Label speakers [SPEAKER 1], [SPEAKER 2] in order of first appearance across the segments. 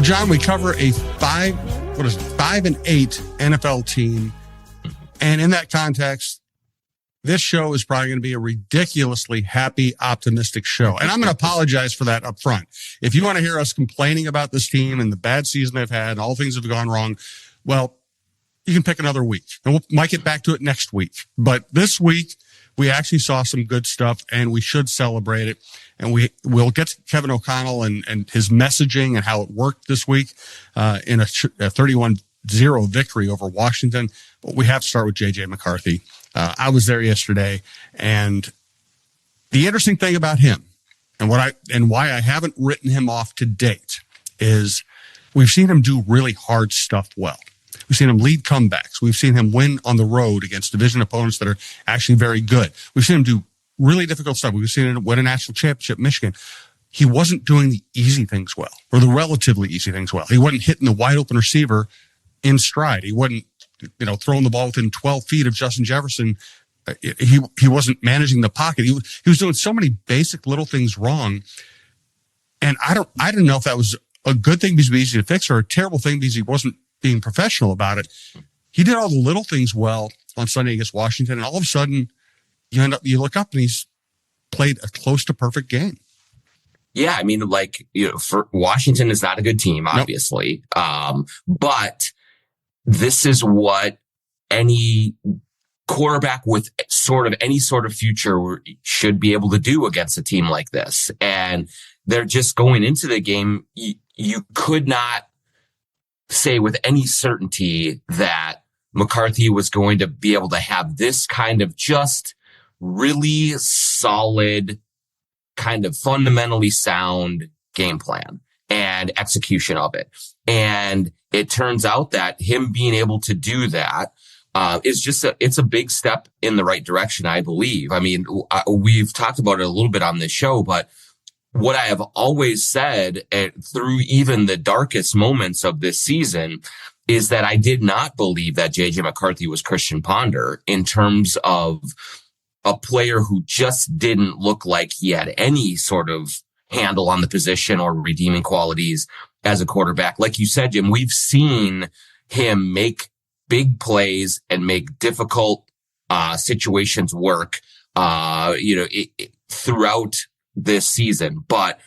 [SPEAKER 1] Well, John, we cover a 5-8 NFL team. And in that context, this show is probably going to be a ridiculously happy, optimistic show. And I'm going to apologize for that up front. If you want to hear us complaining about this team and the bad season they've had and all things have gone wrong, well, you can pick another week. And we might get back to it next week. But this week, we actually saw some good stuff, and we should celebrate it. And we'll get to Kevin O'Connell and his messaging and how it worked this week in a 31-0 victory over Washington. But we have to start with J.J. McCarthy. I was there yesterday, and the interesting thing about him and why I haven't written him off to date is we've seen him do really hard stuff well. We've seen him lead comebacks. We've seen him win on the road against division opponents that are actually very good. We've seen him do really difficult stuff. We've seen him win a national championship in Michigan. He wasn't doing the easy things well, or the relatively easy things well. He wasn't hitting the wide open receiver in stride. He wasn't, throwing the ball within 12 feet of Justin Jefferson. He wasn't managing the pocket. He was doing so many basic little things wrong. And I didn't know if that was a good thing because it was easy to fix or a terrible thing because he wasn't being professional about it. He did all the little things well on Sunday against Washington, and all of a sudden you look up and he's played a close to perfect game.
[SPEAKER 2] Yeah, I mean, for Washington is not a good team, obviously. Nope. But this is what any quarterback with any sort of future should be able to do against a team like this. And they're just going into the game. You could not say with any certainty that McCarthy was going to be able to have this kind of just really solid, kind of fundamentally sound game plan and execution of it. And it turns out that him being able to do that is just it's a big step in the right direction, I believe. I mean, we've talked about it a little bit on this show, but what I have always said through even the darkest moments of this season is that I did not believe that J.J. McCarthy was Christian Ponder in terms of a player who just didn't look like he had any sort of handle on the position or redeeming qualities as a quarterback. Like you said, Jim, we've seen him make big plays and make difficult situations work, throughout this season. But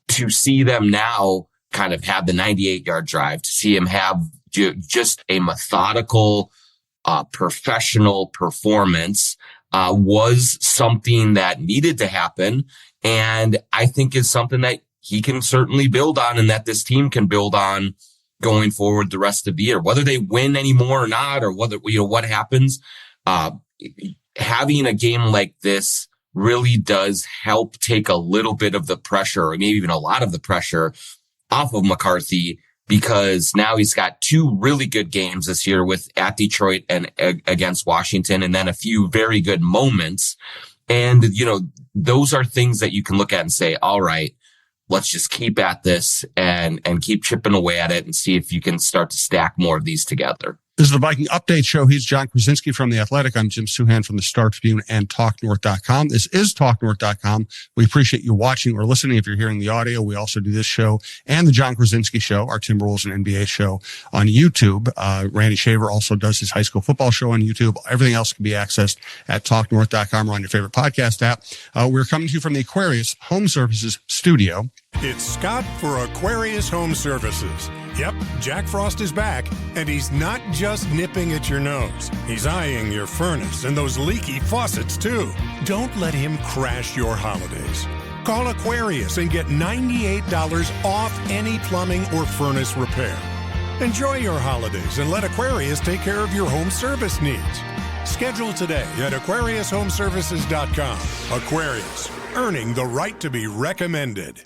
[SPEAKER 2] to see them now kind of have the 98-yard drive, to see him have just a methodical, professional performance was something that needed to happen. And I think is something that he can certainly build on and that this team can build on going forward the rest of the year, whether they win anymore or not, or whether, what happens. Having a game like this really does help take a little bit of the pressure, or maybe even a lot of the pressure off of McCarthy, because now he's got two really good games this year at Detroit and against Washington, and then a few very good moments. And, those are things that you can look at and say, all right, let's just keep at this and keep chipping away at it and see if you can start to stack more of these together.
[SPEAKER 1] This is the Viking Update Show. He's John Krawczynski from The Athletic. I'm Jim Souhan from the Star Tribune and TalkNorth.com. This is TalkNorth.com. We appreciate you watching or listening if you're hearing the audio. We also do this show and the John Krawczynski Show, our Timberwolves and NBA show on YouTube. Randy Shaver also does his high school football show on YouTube. Everything else can be accessed at TalkNorth.com or on your favorite podcast app. We're coming to you from the Aquarius Home Services studio.
[SPEAKER 3] It's Scott for Aquarius Home Services. Yep, Jack Frost is back, and he's not just nipping at your nose. He's eyeing your furnace and those leaky faucets, too. Don't let him crash your holidays. Call Aquarius and get $98 off any plumbing or furnace repair. Enjoy your holidays and let Aquarius take care of your home service needs. Schedule today at AquariusHomeservices.com. Aquarius, earning the right to be recommended.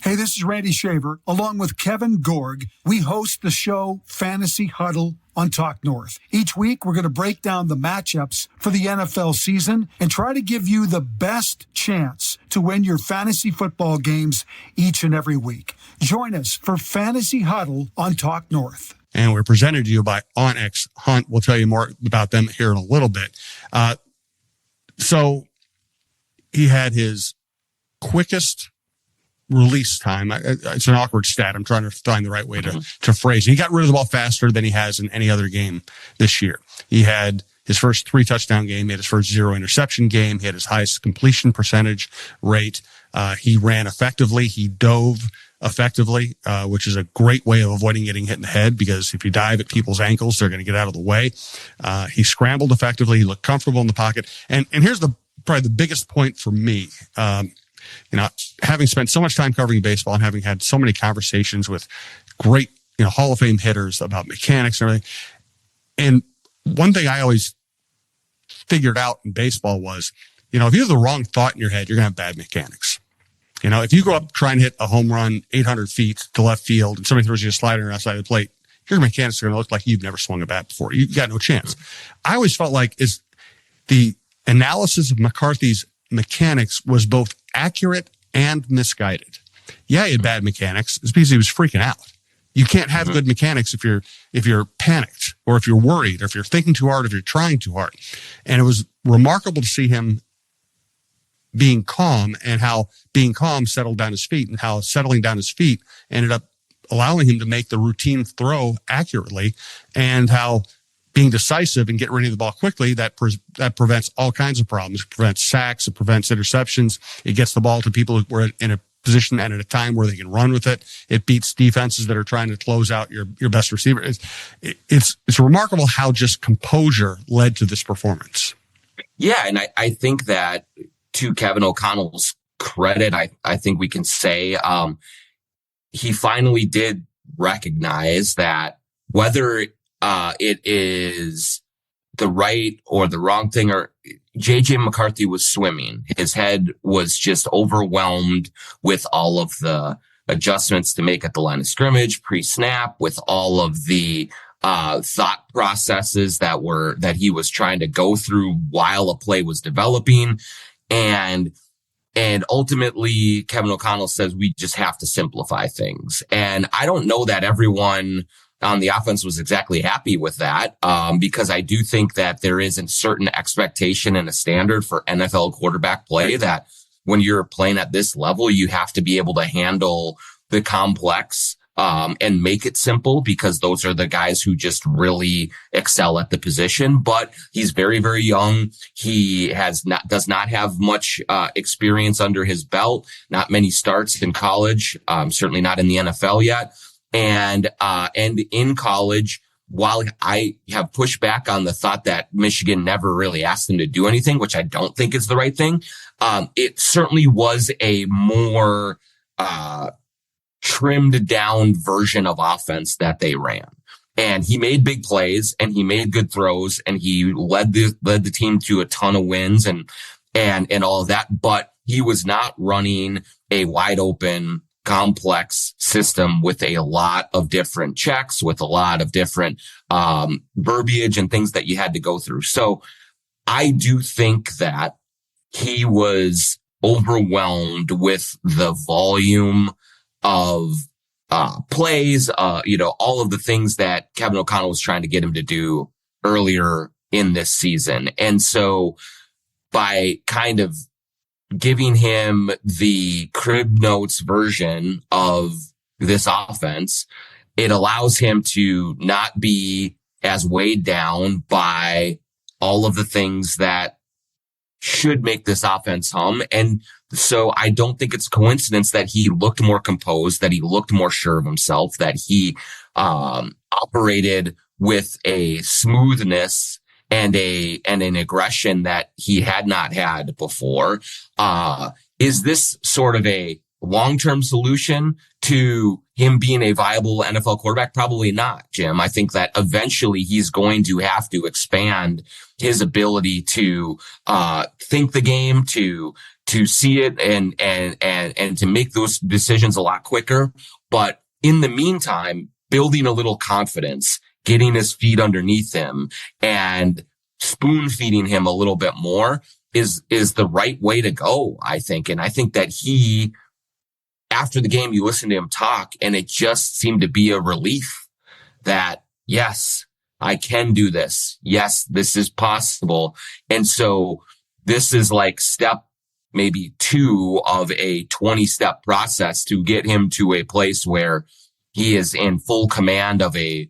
[SPEAKER 4] Hey, this is Randy Shaver. Along with Kevin Gorg, we host the show Fantasy Huddle on Talk North. Each week, we're going to break down the matchups for the NFL season and try to give you the best chance to win your fantasy football games each and every week. Join us for Fantasy Huddle on Talk North.
[SPEAKER 1] And we're presented to you by Onyx Hunt. We'll tell you more about them here in a little bit. So he had his quickest release time. It's an awkward stat. I'm trying to find the right way to phrase it. He got rid of the ball faster than he has in any other game this year. He had his first 3 touchdown game. He had his first 0 interception game. He had his highest completion percentage rate. He ran effectively. He dove effectively, which is a great way of avoiding getting hit in the head, because if you dive at people's ankles, they're going to get out of the way. He scrambled effectively. He looked comfortable in the pocket. And here's probably the biggest point for me. Having spent so much time covering baseball and having had so many conversations with great, Hall of Fame hitters about mechanics and everything. And one thing I always figured out in baseball was, if you have the wrong thought in your head, you're going to have bad mechanics. If you go up trying to hit a home run 800 feet to left field and somebody throws you a slider outside the plate, your mechanics are going to look like you've never swung a bat before. You've got no chance. I always felt like the analysis of McCarthy's mechanics was both accurate and misguided. Yeah, he had bad mechanics. It's because he was freaking out. You can't have good mechanics if you're panicked, or if you're worried, or if you're thinking too hard, or if you're trying too hard. And it was remarkable to see him being calm, and how being calm settled down his feet, and how settling down his feet ended up allowing him to make the routine throw accurately, and how being decisive and getting rid of the ball quickly, that prevents all kinds of problems. It prevents sacks. It prevents interceptions. It gets the ball to people who are in a position and at a time where they can run with it. It beats defenses that are trying to close out your best receiver. It's remarkable how just composure led to this performance.
[SPEAKER 2] Yeah, and I think that, to Kevin O'Connell's credit, I think we can say he finally did recognize that whether it is the right or the wrong thing, or JJ McCarthy was swimming. His head was just overwhelmed with all of the adjustments to make at the line of scrimmage, pre-snap, with all of the thought processes that he was trying to go through while a play was developing. And ultimately, Kevin O'Connell says we just have to simplify things. And I don't know that everyone on the offense was exactly happy with that, because I do think that there is a certain expectation and a standard for NFL quarterback play that when you're playing at this level, you have to be able to handle the complex and make it simple, because those are the guys who just really excel at the position. But he's very, very young. He does not have much experience under his belt, not many starts in college, certainly not in the NFL yet. And in college, while I have pushed back on the thought that Michigan never really asked him to do anything, which I don't think is the right thing, it certainly was a more trimmed down version of offense that they ran. And he made big plays, and he made good throws, and he led the team to a ton of wins and all of that. But he was not running a wide open, complex system with a lot of different checks, with a lot of different verbiage and things that you had to go through. So I do think that he was overwhelmed with the volume of plays, all of the things that Kevin O'Connell was trying to get him to do earlier in this season. And so by kind of giving him the crib notes version of this offense, it allows him to not be as weighed down by all of the things that should make this offense hum. And so I don't think it's a coincidence that he looked more composed, that he looked more sure of himself, that he operated with a smoothness and an aggression that he had not had before. Is this sort of a long-term solution to him being a viable NFL quarterback? Probably not, Jim. I think that eventually he's going to have to expand his ability to think the game, to see it and to make those decisions a lot quicker. But in the meantime, building a little confidence, getting his feet underneath him, and spoon feeding him a little bit more is the right way to go, I think. And I think that he, after the game, you listen to him talk, and it just seemed to be a relief that, yes, I can do this. Yes, this is possible. And so this is like step maybe 2 of a 20-step process to get him to a place where he is in full command of a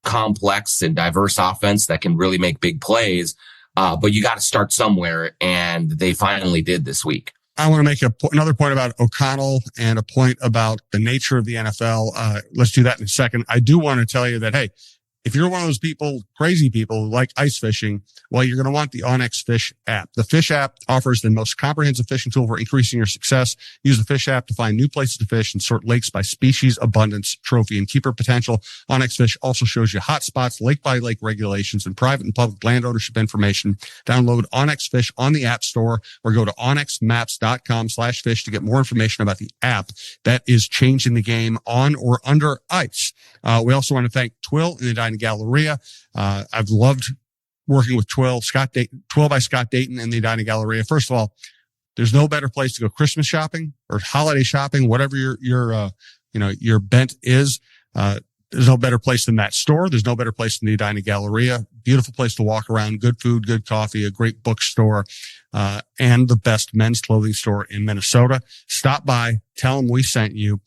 [SPEAKER 2] complex and diverse offense that can really make big plays. But you got to start somewhere, and they finally did this week.
[SPEAKER 1] I want to make another point about O'Connell and a point about the nature of the NFL. Let's do that in a second. I do want to tell you that, hey, if you're one of those people, crazy people who like ice fishing, well, you're going to want the onX Fish app. The Fish app offers the most comprehensive fishing tool for increasing your success. Use the Fish app to find new places to fish and sort lakes by species, abundance, trophy, and keeper potential. onX Fish also shows you hot spots, lake by lake regulations, and private and public land ownership information. Download onX Fish on the App Store or go to onxmaps.com/fish to get more information about the app that is changing the game on or under ice. We also want to thank Twill and the Dining Galleria. I've loved working with Twill by Scott Dayton and the Dining Galleria. First of all, there's no better place to go Christmas shopping or holiday shopping, whatever your bent is. There's no better place than that store. There's no better place than the Dining Galleria. Beautiful place to walk around, good food, good coffee, a great bookstore, and the best men's clothing store in Minnesota. Stop by, tell them we sent you.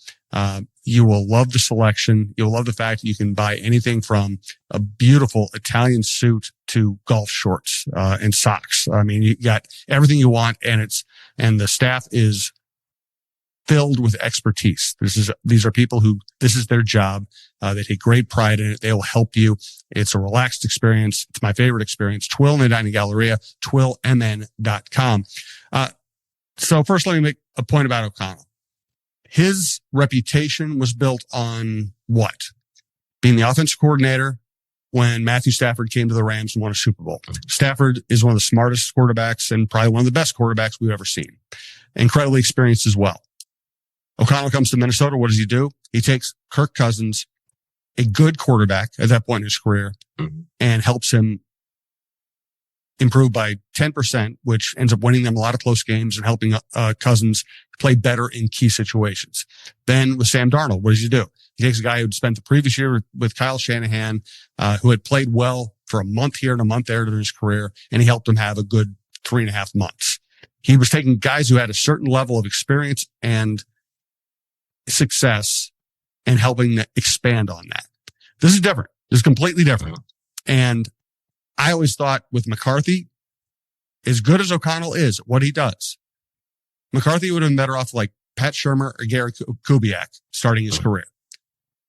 [SPEAKER 1] You will love the selection. You'll love the fact that you can buy anything from a beautiful Italian suit to golf shorts, and socks. I mean, you got everything you want, and the staff is filled with expertise. These are people who, this is their job. They take great pride in it. They will help you. It's a relaxed experience. It's my favorite experience. Twill and the Dining Galleria, twillmn.com. So first, let me make a point about O'Connell. His reputation was built on what? Being the offensive coordinator when Matthew Stafford came to the Rams and won a Super Bowl. Stafford is one of the smartest quarterbacks and probably one of the best quarterbacks we've ever seen. Incredibly experienced as well. O'Connell comes to Minnesota. What does he do? He takes Kirk Cousins, a good quarterback at that point in his career, and helps him improve by 10%, which ends up winning them a lot of close games and helping Cousins play better in key situations. Then with Sam Darnold, what does he do? He takes a guy who had spent the previous year with Kyle Shanahan, who had played well for a month here and a month there during his career, and he helped him have a good 3.5 months. He was taking guys who had a certain level of experience and success and helping expand on that. This is different. This is completely different. And I always thought with McCarthy, as good as O'Connell is, what he does, McCarthy would have been better off like Pat Shurmur or Gary Kubiak starting his career.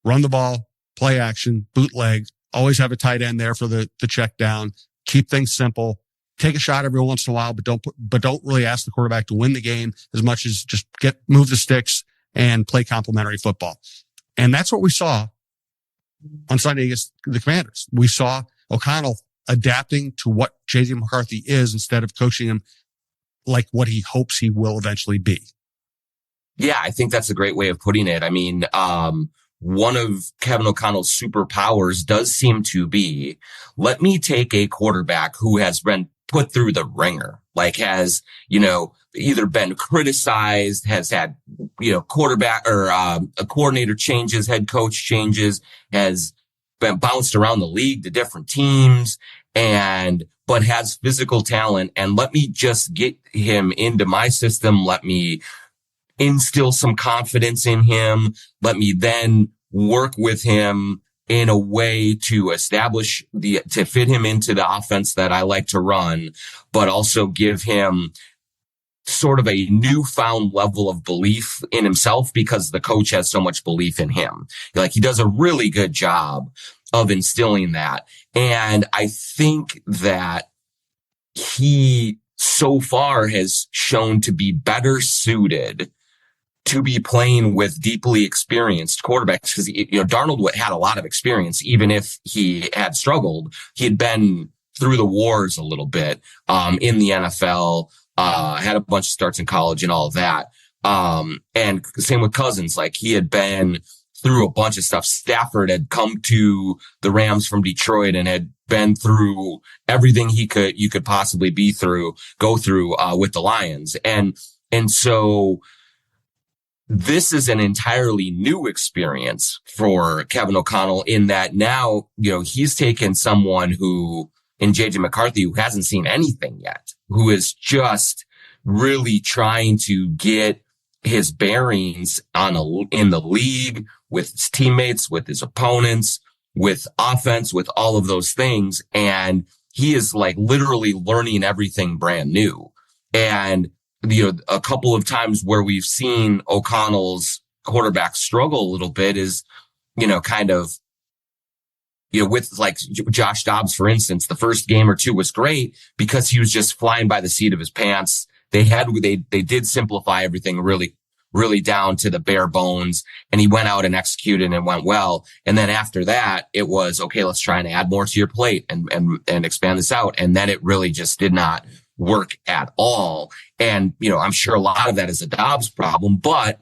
[SPEAKER 1] Run the ball, play action, bootleg, always have a tight end there for the check down, keep things simple, take a shot every once in a while, but don't really ask the quarterback to win the game as much as just move the sticks and play complementary football. And that's what we saw on Sunday against the Commanders. We saw O'Connell adapting to what J.J. McCarthy is instead of coaching him like what he hopes he will eventually be.
[SPEAKER 2] Yeah, I think that's a great way of putting it. I mean, one of Kevin O'Connell's superpowers does seem to be, let me take a quarterback who has been put through the ringer, like has, either been criticized, has had, quarterback or a coordinator changes, head coach changes, has been bounced around the league to different teams but has physical talent. And let me just get him into my system. Let me instill some confidence in him. Let me then work with him in a way to establish to fit him into the offense that I like to run, but also give him sort of a newfound level of belief in himself because the coach has so much belief in him. Like, he does a really good job of instilling that. And I think that he so far has shown to be better suited to be playing with deeply experienced quarterbacks because, Darnold had a lot of experience. Even if he had struggled, he had been through the wars a little bit, in the NFL, had a bunch of starts in college and all of that. And same with Cousins, like he had been through a bunch of stuff. Stafford had come to the Rams from Detroit and had been through everything you could possibly go through with the Lions. And so this is an entirely new experience for Kevin O'Connell in that now, he's taken someone in J.J. McCarthy, who hasn't seen anything yet, who is just really trying to get his bearings in the league with his teammates, with his opponents, with offense, with all of those things. And he is like literally learning everything brand new. And, a couple of times where we've seen O'Connell's quarterback struggle a little bit is, kind of, with like Josh Dobbs, for instance, the first game or two was great because he was just flying by the seat of his pants. They did simplify everything really, really down to the bare bones, and he went out and executed and went well. And then after that, it was, okay, let's try and add more to your plate and expand this out. And then it really just did not work at all. And, I'm sure a lot of that is a Dobbs problem, but,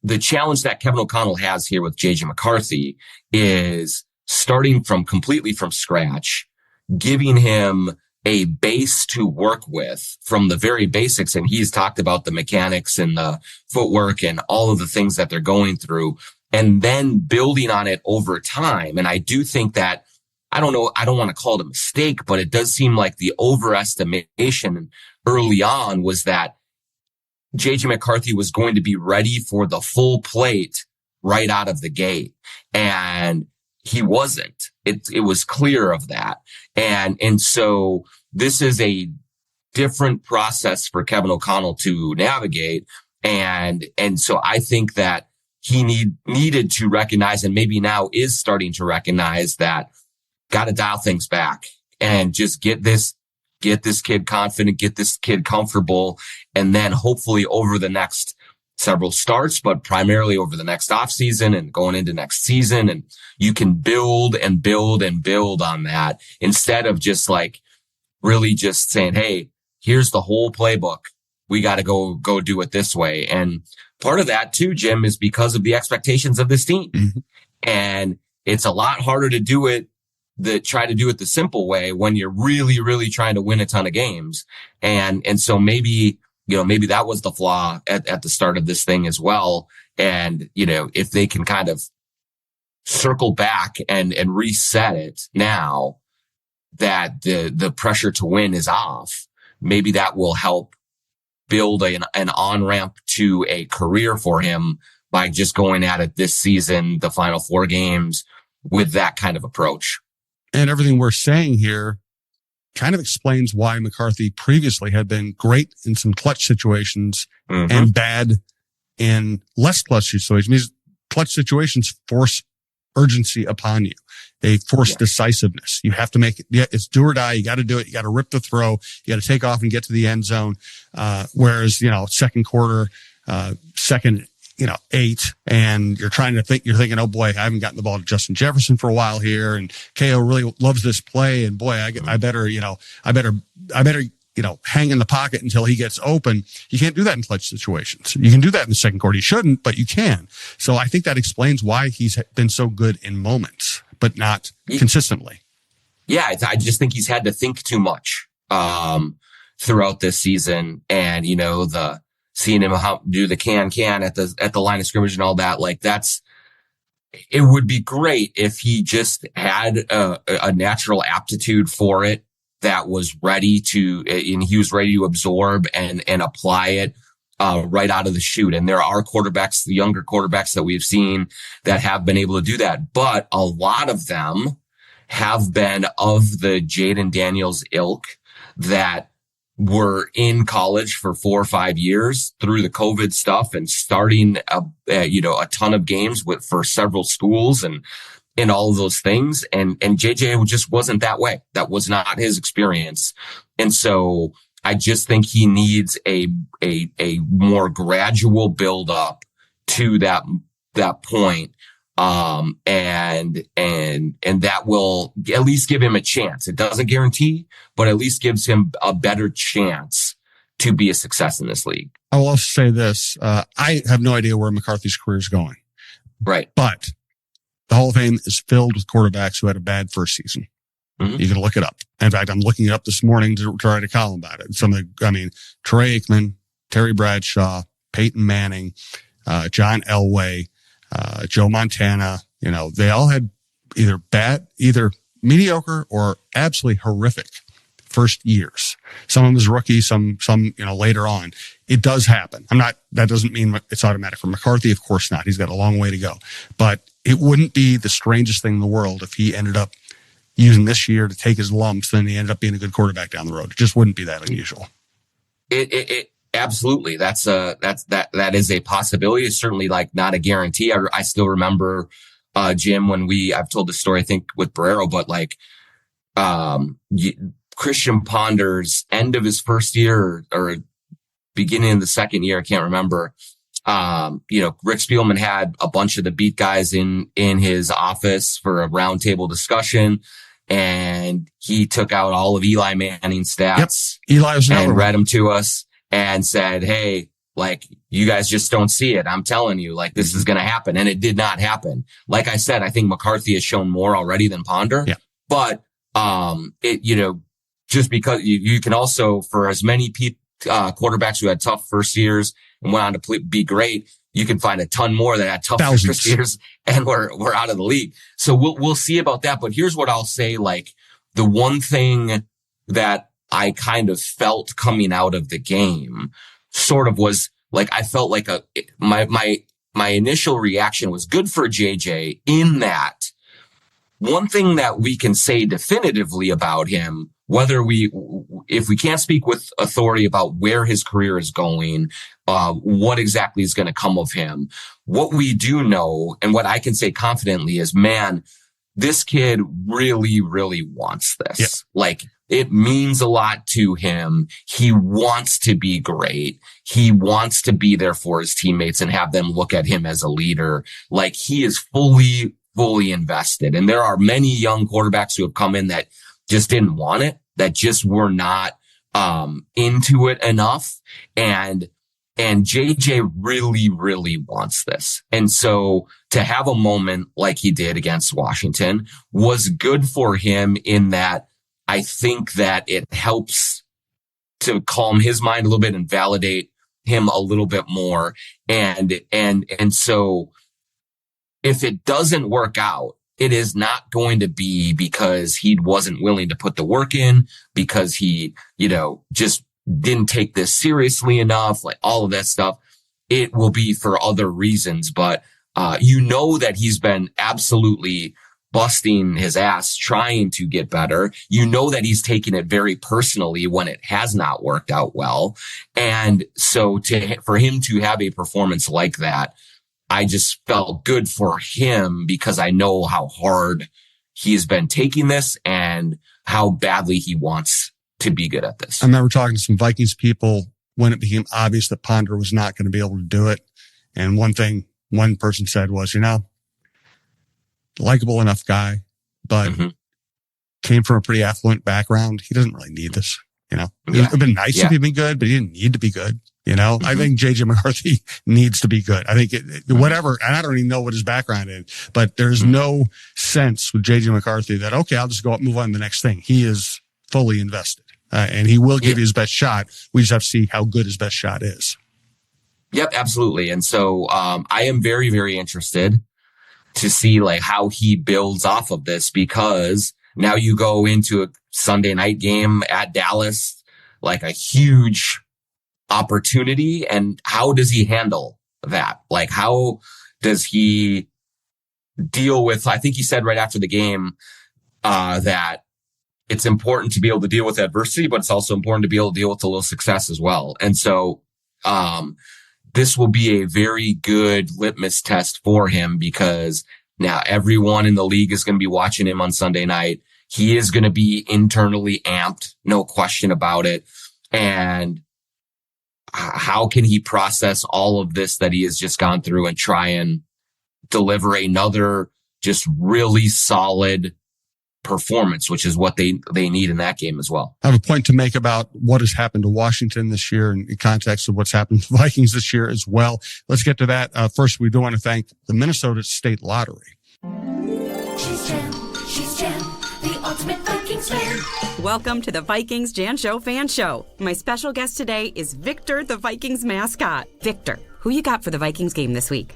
[SPEAKER 2] the challenge that Kevin O'Connell has here with JJ McCarthy is starting completely from scratch, giving him a base to work with from the very basics. And he's talked about the mechanics and the footwork and all of the things that they're going through, and then building on it over time. And I do think that, I don't want to call it a mistake, but it does seem like the overestimation early on was that JJ McCarthy was going to be ready for the full plate right out of the gate. And he wasn't. It was clear of that. And so this is a different process for Kevin O'Connell to navigate. And so I think that he needed to recognize, and maybe now is starting to recognize, that got to dial things back and just get this kid confident, get this kid comfortable. And then hopefully over the next several starts, but primarily over the next offseason and going into next season, and you can build and build and build on that instead of just like really just saying, hey, here's the whole playbook. We got to go do it this way. And part of that too, Jim, is because of the expectations of this team. Mm-hmm. And it's a lot harder to do it, try to do it the simple way when you're really, really trying to win a ton of games. And so maybe that was the flaw at the start of this thing as well. And, if they can kind of circle back and reset it now that the pressure to win is off, maybe that will help build an on-ramp to a career for him by just going at it this season, the final 4 games, with that kind of approach.
[SPEAKER 1] And everything we're saying here kind of explains why McCarthy previously had been great in some clutch situations mm-hmm. and bad in less clutch situations. These clutch situations force urgency upon you. They force decisiveness. You have to make it. Yeah, it's do or die. You got to do it. You got to rip the throw. You got to take off and get to the end zone. Whereas, second quarter, second, 8, and you're thinking, oh boy, I haven't gotten the ball to Justin Jefferson for a while here, and KO really loves this play, and boy, I better hang in the pocket until he gets open. You can't do that in clutch situations. You can do that in the second quarter. You shouldn't, but you can. So I think that explains why he's been so good in moments, but not consistently.
[SPEAKER 2] Yeah, I just think he's had to think too much throughout this season, and seeing him do the can at the line of scrimmage and all that, it would be great if he just had a natural aptitude for it that was ready to, and he was ready to absorb and apply it right out of the chute. And there are quarterbacks, the younger quarterbacks that we've seen that have been able to do that, but a lot of them have been of the Jaden Daniels ilk that were in college for 4 or 5 years through the COVID stuff and starting a ton of games for several schools and all of those things. And JJ just wasn't that way. That was not his experience. And so I just think he needs a more gradual build up to that point. And that will at least give him a chance. It doesn't guarantee, but at least gives him a better chance to be a success in this league.
[SPEAKER 1] I will also say this. I have no idea where McCarthy's career is going.
[SPEAKER 2] Right.
[SPEAKER 1] But the Hall of Fame is filled with quarterbacks who had a bad first season. Mm-hmm. You can look it up. In fact, I'm looking it up this morning to write a column about it. Troy Aikman, Terry Bradshaw, Peyton Manning, John Elway, Joe Montana, they all had either mediocre or absolutely horrific first years. Some of them as rookies, some, later on. It does happen. That doesn't mean it's automatic for McCarthy. Of course not. He's got a long way to go, but it wouldn't be the strangest thing in the world if he ended up using this year to take his lumps, then he ended up being a good quarterback down the road. It just wouldn't be that unusual.
[SPEAKER 2] It absolutely. That is a possibility. It's certainly like not a guarantee. I still remember, Jim, when I've told this story, I think with Barrero, but like, Christian Ponder's end of his first year or beginning of the second year, I can't remember. Rick Spielman had a bunch of the beat guys in his office for a roundtable discussion, and he took out all of Eli Manning's stats.
[SPEAKER 1] Yep. Eli was
[SPEAKER 2] and read them to us and said, "Hey, like, you guys just don't see it. I'm telling you, like, this is going to happen." And it did not happen. Like I said, I think McCarthy has shown more already than Ponder.
[SPEAKER 1] Yeah.
[SPEAKER 2] But, just because you can also, for as many quarterbacks who had tough first years and went on to be great, you can find a ton more that had tough first years and were out of the league. So we'll see about that. But here's what I'll say. Like, the one thing that I kind of felt coming out of the game sort of was like, I felt like my initial reaction was good for JJ, in that one thing that we can say definitively about him, if we can't speak with authority about where his career is going, what exactly is going to come of him, what we do know and what I can say confidently is, man, this kid really, really wants this.
[SPEAKER 1] Yeah.
[SPEAKER 2] Like, it means a lot to him. He wants to be great. He wants to be there for his teammates and have them look at him as a leader. Like, he is fully invested. And there are many young quarterbacks who have come in that just didn't want it, that just were not into it enough. And JJ really, really wants this. And so to have a moment like he did against Washington was good for him, in that I think that it helps to calm his mind a little bit and validate him a little bit more. And so if it doesn't work out, it is not going to be because he wasn't willing to put the work in, because he, just didn't take this seriously enough, like all of that stuff. It will be for other reasons, but that he's been absolutely busting his ass trying to get better. That he's taking it very personally when it has not worked out well. And so for him to have a performance like that, I just felt good for him, because I know how hard he's been taking this and how badly he wants to be good at this.
[SPEAKER 1] I remember talking to some Vikings people when it became obvious that Ponder was not going to be able to do it. And one thing one person said was, likable enough guy, but came from a pretty affluent background. He doesn't really need this. It would have been nice if he'd been good, but he didn't need to be good. I think JJ McCarthy needs to be good. I think whatever, and I don't even know what his background is, but there's no sense with JJ McCarthy that, okay, I'll just go up and move on to the next thing. He is fully invested, and he will give you his best shot. We just have to see how good his best shot is.
[SPEAKER 2] Yep, absolutely. And so, I am very, very interested to see like how he builds off of this, because now you go into a Sunday night game at Dallas, like a huge opportunity. And how does he handle that? Like, how does he deal with, I think he said right after the game, that it's important to be able to deal with adversity, but it's also important to be able to deal with a little success as well. And so, this will be a very good litmus test for him, because now everyone in the league is going to be watching him on Sunday night. He is going to be internally amped, no question about it. And how can he process all of this that he has just gone through and try and deliver another just really solid performance, which is what they need in that game as well.
[SPEAKER 1] I have a point to make about what has happened to Washington this year in context of what's happened to the Vikings this year as well. Let's get to that. First, we do want to thank the Minnesota State Lottery.
[SPEAKER 5] She's Jan, the ultimate Vikings fan.
[SPEAKER 6] Welcome to the Vikings Jan Show Fan Show. My special guest today is Victor, the Vikings mascot. Victor, who you got for the Vikings game this week?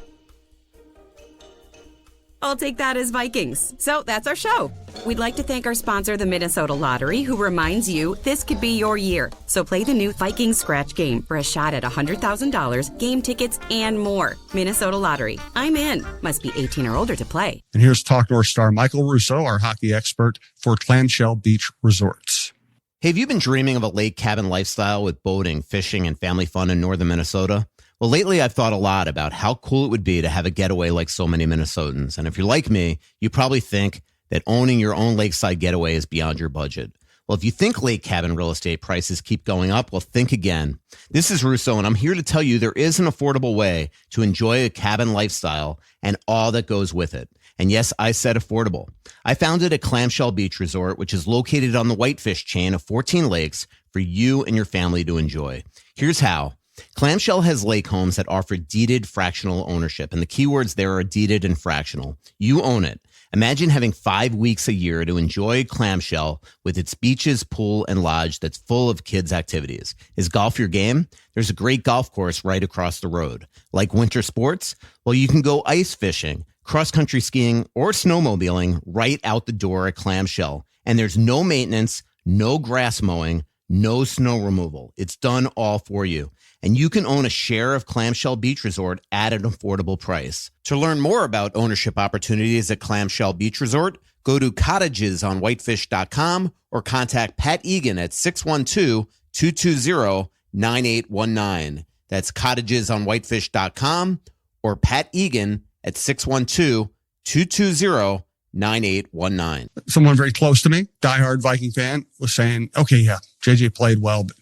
[SPEAKER 6] I'll take that as Vikings. So that's our show. We'd like to thank our sponsor, the Minnesota Lottery, who reminds you this could be your year. So play the new Vikings Scratch game for a shot at $100,000, game tickets, and more. Minnesota Lottery. I'm in. Must be 18 or older to play.
[SPEAKER 1] And here's Talk North star Michael Russo, our hockey expert for Clamshell Beach Resorts.
[SPEAKER 7] Hey, have you been dreaming of a lake cabin lifestyle with boating, fishing, and family fun in northern Minnesota? Well, lately I've thought a lot about how cool it would be to have a getaway like so many Minnesotans. And if you're like me, you probably think that owning your own lakeside getaway is beyond your budget. Well, if you think lake cabin real estate prices keep going up, well, think again. This is Russo, and I'm here to tell you there is an affordable way to enjoy a cabin lifestyle and all that goes with it. And yes, I said affordable. I founded a Clamshell Beach Resort, which is located on the Whitefish chain of 14 lakes for you and your family to enjoy. Here's how. Clamshell has lake homes that offer deeded fractional ownership, and the keywords there are deeded and fractional. You own it. Imagine having 5 weeks a year to enjoy Clamshell with its beaches, pool, and lodge that's full of kids' activities. Is golf your game? There's a great golf course right across the road. Like winter sports? Well, you can go ice fishing, cross-country skiing, or snowmobiling right out the door at Clamshell. And there's no maintenance, no grass mowing, no snow removal. It's done all for you. And you can own a share of Clamshell Beach Resort at an affordable price. To learn more about ownership opportunities at Clamshell Beach Resort, go to cottagesonwhitefish.com or contact Pat Egan at 612-220-9819. That's cottagesonwhitefish.com or Pat Egan at 612-220-9819.
[SPEAKER 1] Someone very close to me, diehard Viking fan, was saying, okay, yeah, JJ played well, but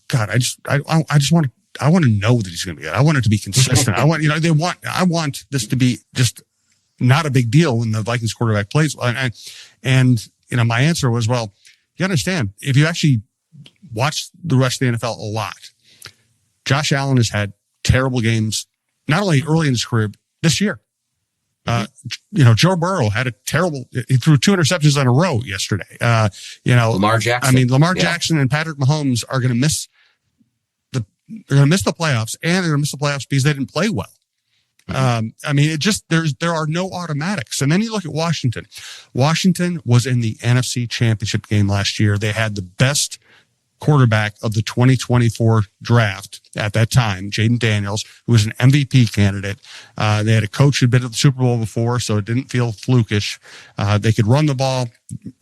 [SPEAKER 1] God, I just want to know that he's going to be good. I want it to be consistent. I want this to be just not a big deal when the Vikings quarterback plays well. And my answer was, well, you understand, if you actually watch the rest of the NFL a lot, Josh Allen has had terrible games, not only early in his career, this year. Joe Burrow had a terrible, he threw 2 interceptions in a row yesterday.
[SPEAKER 2] Lamar Jackson.
[SPEAKER 1] Lamar Jackson and Patrick Mahomes are going to miss the playoffs, and they're going to miss the playoffs because they didn't play well. There are no automatics. And then you look at Washington. Washington was in the NFC Championship game last year. They had the best quarterback of the 2024 draft at that time, Jaden Daniels, who was an MVP candidate. They had a coach who'd been to the Super Bowl before, so it didn't feel flukish. They could run the ball.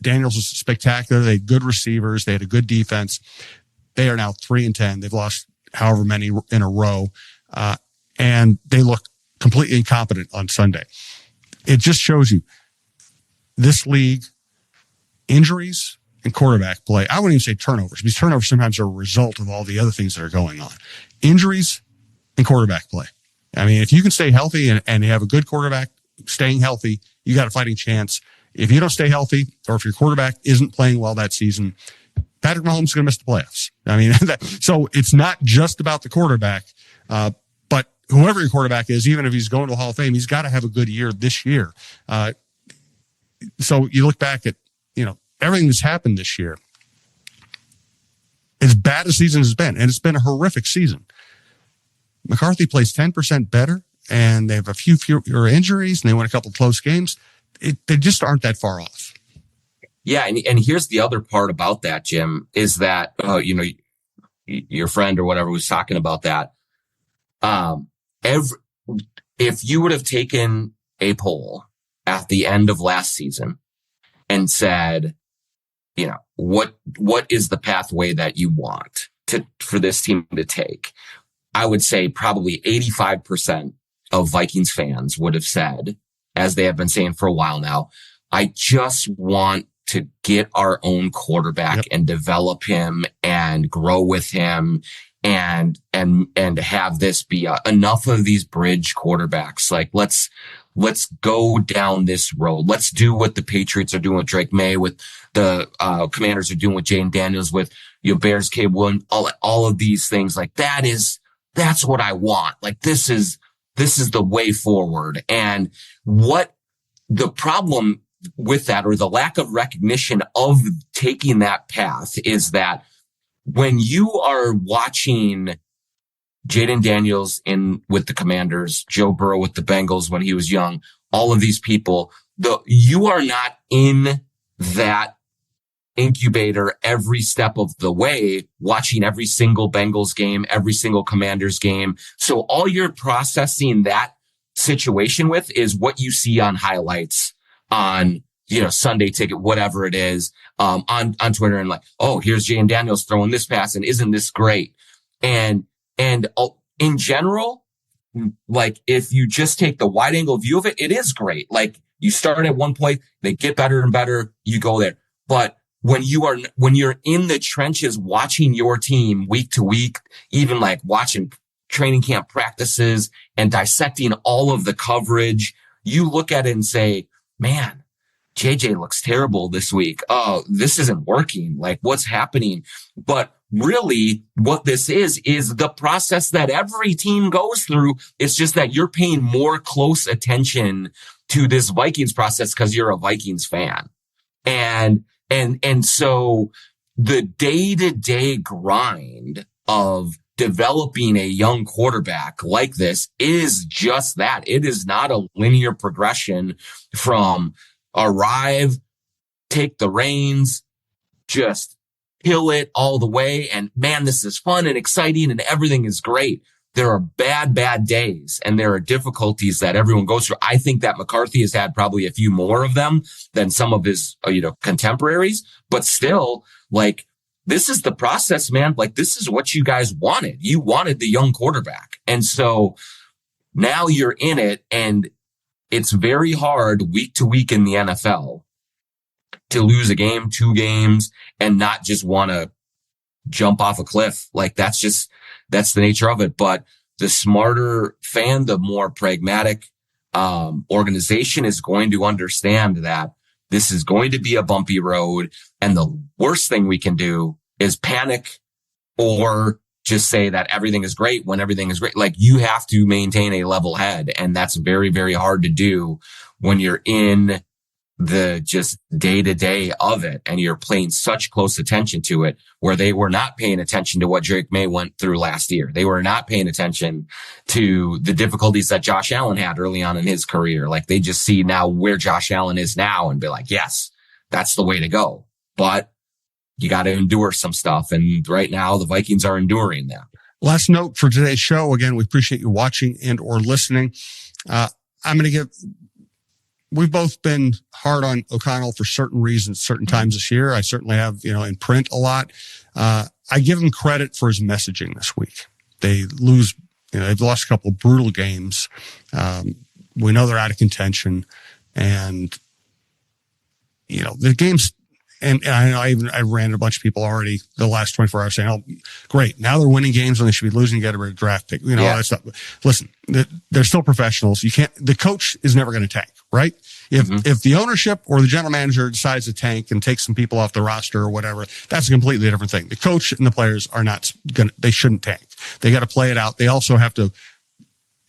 [SPEAKER 1] Daniels was spectacular. They had good receivers. They had a good defense. They are now 3-10. They've lost however many in a row. And they look completely incompetent on Sunday. It just shows you this league, injuries and quarterback play. I wouldn't even say turnovers, because turnovers sometimes are a result of all the other things that are going on. Injuries and quarterback play. I mean, if you can stay healthy and you have a good quarterback staying healthy, you got a fighting chance. If you don't stay healthy, or if your quarterback isn't playing well that season, Patrick Mahomes is going to miss the playoffs. I mean, so it's not just about the quarterback, but whoever your quarterback is, even if he's going to the Hall of Fame, he's got to have a good year this year. So you look back at, everything that's happened this year, as bad as season has been, and it's been a horrific season. McCarthy plays 10% better, and they have a few fewer injuries, and they won a couple of close games. They just aren't that far off.
[SPEAKER 2] Yeah, and here's the other part about that, Jim, is that, your friend or whatever was talking about that. If you would have taken a poll at the end of last season and said, what is the pathway that you want for this team to take? I would say probably 85% of Vikings fans would have said, as they have been saying for a while now, I just want to get our own quarterback and develop him and grow with him and have this be enough of these bridge quarterbacks. Like, let's go down this road. Let's do what the Patriots are doing with Drake May, with the Commanders are doing with Jaden Daniels, with Bears, Caleb Williams, all of these things. Like, that's what I want. Like, this is the way forward. And what the problem with that, or the lack of recognition of taking that path, is that when you are watching Jaden Daniels with the Commanders, Joe Burrow with the Bengals when he was young, all of these people, you are not in that incubator every step of the way, watching every single Bengals game, every single Commanders game. So all you're processing that situation with is what you see on highlights on, Sunday Ticket, whatever it is, on Twitter, and like, oh, here's Jay and Daniels throwing this pass, and isn't this great? And in general, like, if you just take the wide angle view of it, it is great. Like, you start at one point, they get better and better, you go there. But when you're in the trenches watching your team week to week, even like watching training camp practices and dissecting all of the coverage, you look at it and say, man, JJ looks terrible this week. Oh, this isn't working. Like, what's happening? But really what this is the process that every team goes through. It's just that you're paying more close attention to this Vikings process because you're a Vikings fan. And so the day-to-day grind of developing a young quarterback like this is just that. It is not a linear progression from arrive, take the reins, just kill it all the way. And man, this is fun and exciting and everything is great. There are bad days and there are difficulties that everyone goes through. I think that McCarthy has had probably a few more of them than some of his, contemporaries, but still, like, this is the process, man. Like, this is what you guys wanted. You wanted the young quarterback. And so now you're in it, and it's very hard week to week in the NFL to lose a game, 2 games, and not just want to jump off a cliff. Like, that's the nature of it. But the smarter fan, the more pragmatic organization is going to understand that this is going to be a bumpy road. And the worst thing we can do is panic or just say that everything is great when everything is great. Like, you have to maintain a level head. And that's very, very hard to do when you're in the just day to day of it and you're paying such close attention to it, where they were not paying attention to what Drake May went through last year. They were not paying attention to the difficulties that Josh Allen had early on in his career. Like, they just see now where Josh Allen is now and be like, yes, that's the way to go. But you got to endure some stuff. And right now the Vikings are enduring that.
[SPEAKER 1] Last note for today's show. Again, we appreciate you watching and or listening. We've both been hard on O'Connell for certain reasons, certain times this year. I certainly have, in print a lot. I give him credit for his messaging this week. They lose, they've lost a couple of brutal games. We know they're out of contention, and, the games, and I ran a bunch of people already the last 24 hours saying, oh, great. Now they're winning games when they should be losing to get a draft pick. All that stuff. Listen, they're still professionals. The coach is never going to tank, right? If the ownership or the general manager decides to tank and take some people off the roster or whatever, that's a completely different thing. The coach and the players are not they shouldn't tank. They got to play it out. They also have to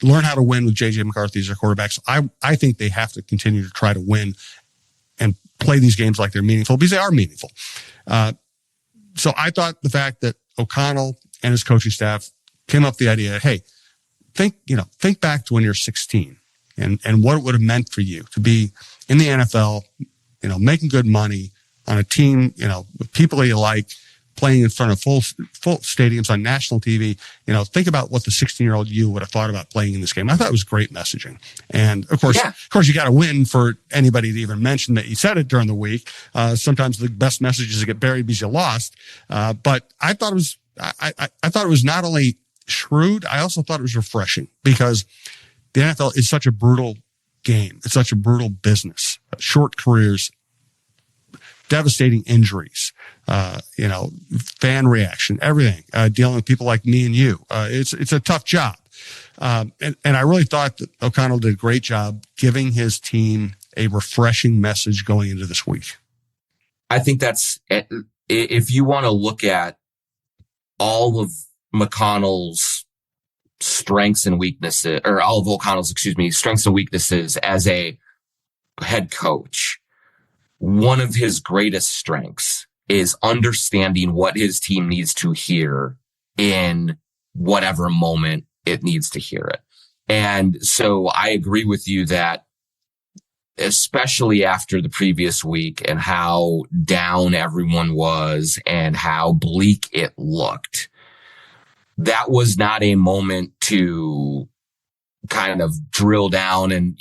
[SPEAKER 1] learn how to win with JJ McCarthy as their quarterback. So I think they have to continue to try to win and play these games like they're meaningful, because they are meaningful. So I thought the fact that O'Connell and his coaching staff came up with the idea, hey, think back to when you're 16 and what it would have meant for you to be in the NFL, making good money on a team, with people that you like, playing in front of full stadiums on national TV. Think about what the 16-year-old you would have thought about playing in this game. I thought it was great messaging. And of course, you got to win for anybody to even mention that you said it during the week. Sometimes the best messages get buried because you lost. But I thought it was, I thought it was not only shrewd, I also thought it was refreshing, because the NFL is such a brutal game. It's such a brutal business. Short careers, devastating injuries, fan reaction, everything, dealing with people like me and you. It's a tough job. And I really thought that O'Connell did a great job giving his team a refreshing message going into this week.
[SPEAKER 2] I think that's, if you want to look at all of McConnell's strengths and weaknesses, or all of O'Connell's, strengths and weaknesses as a head coach, one of his greatest strengths is understanding what his team needs to hear in whatever moment it needs to hear it. And so I agree with you that especially after the previous week and how down everyone was and how bleak it looked, that was not a moment to kind of drill down and,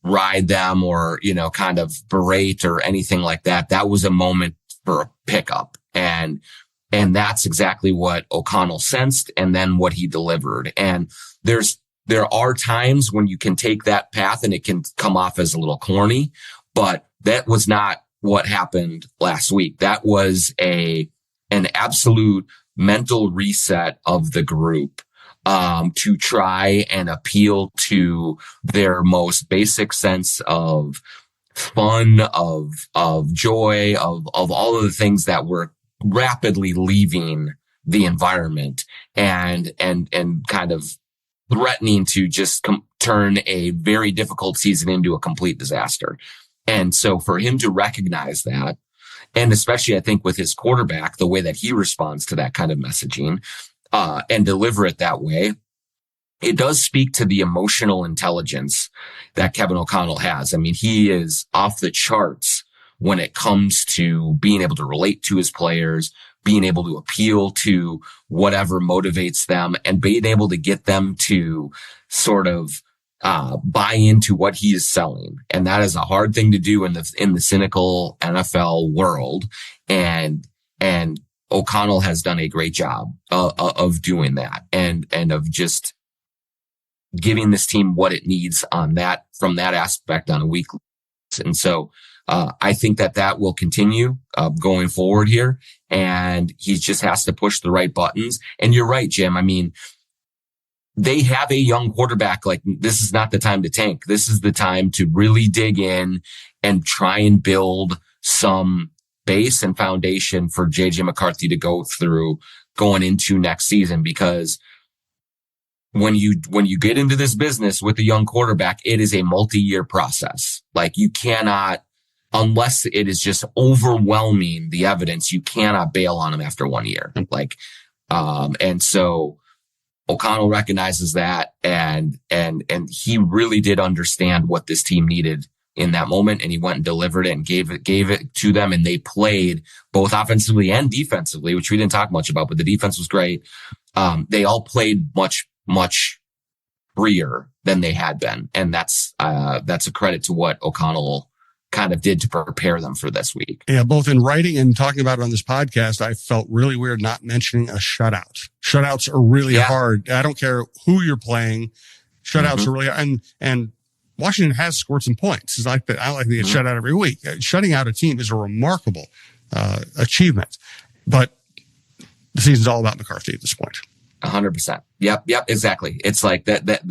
[SPEAKER 2] ride them or, kind of berate or anything like that. That was a moment for a pickup. And that's exactly what O'Connell sensed and then what he delivered. And there are times when you can take that path and it can come off as a little corny, but that was not what happened last week. That was an absolute mental reset of the group, to try and appeal to their most basic sense of fun, of joy, of all of the things that were rapidly leaving the environment and kind of threatening to just turn a very difficult season into a complete disaster. And so for him to recognize that, and especially I think with his quarterback, the way that he responds to that kind of messaging, and deliver it that way, it does speak to the emotional intelligence that Kevin O'Connell has. I mean, he is off the charts when it comes to being able to relate to his players, being able to appeal to whatever motivates them, and being able to get them to sort of buy into what he is selling. And that is a hard thing to do in the cynical NFL world. And O'Connell has done a great job of doing that and of just giving this team what it needs on that, from that aspect on a weekly basis. And so I think that will continue going forward here, and he just has to push the right buttons. And you're right, Jim. I mean, they have a young quarterback. Like, this is not the time to tank. This is the time to really dig in and try and build some base and foundation for JJ McCarthy to go through going into next season. Because when you get into this business with a young quarterback, it is a multi-year process. Like, you cannot, unless it is just overwhelming the evidence, you cannot bail on him after 1 year. Like, and so O'Connell recognizes that, and he really did understand what this team needed in that moment, and he went and delivered it and gave it to them, and they played both offensively and defensively, which we didn't talk much about, but the defense was great. They all played much freer than they had been, and that's a credit to what O'Connell kind of did to prepare them for this week. Yeah,
[SPEAKER 1] both in writing and talking about it on this podcast, I felt really weird not mentioning a shutout. Shutouts are really hard. I don't care who you're playing. Shutouts are really hard. And Washington has scored some points. It's like that. I like to get shut out every week. Shutting out a team is a remarkable achievement, but the season's all about McCarthy at this point.
[SPEAKER 2] 100%. Yep, exactly. It's like that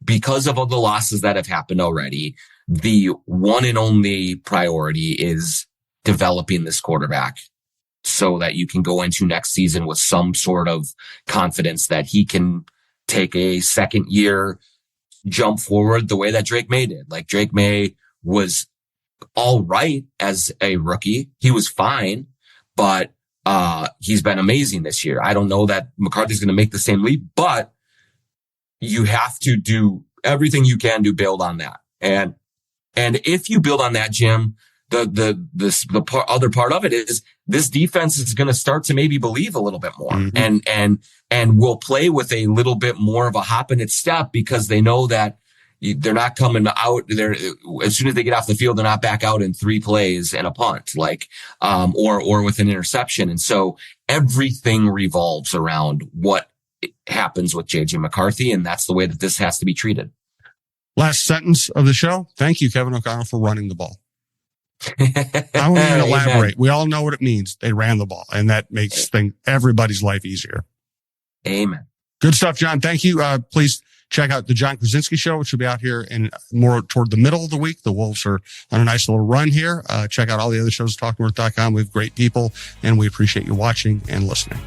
[SPEAKER 2] because of all the losses that have happened already, the one and only priority is developing this quarterback so that you can go into next season with some sort of confidence that he can take a second year jump forward the way that Drake May did. Like, Drake May was all right as a rookie. He was fine, but he's been amazing this year. I don't know that McCarthy's going to make the same leap, but you have to do everything you can to build on that. And if you build on that, Jim, the other part of it is this defense is going to start to maybe believe a little bit more, and will play with a little bit more of a hop in its step, because they know that they're not coming out there as soon as they get off the field. They're not back out in 3 plays and a punt, like, or with an interception. And so everything revolves around what happens with JJ McCarthy. And that's the way that this has to be treated.
[SPEAKER 1] Last sentence of the show. Thank you, Kevin O'Connell, for running the ball. I won't even elaborate. We all know what it means. They ran the ball, and that makes everybody's life easier.
[SPEAKER 2] Amen.
[SPEAKER 1] Good stuff, John. Thank you. Please check out the John Krawczynski show, which will be out here in more toward the middle of the week. The Wolves are on a nice little run here. Check out all the other shows at TalkNorth.com. We have great people, and we appreciate you watching and listening.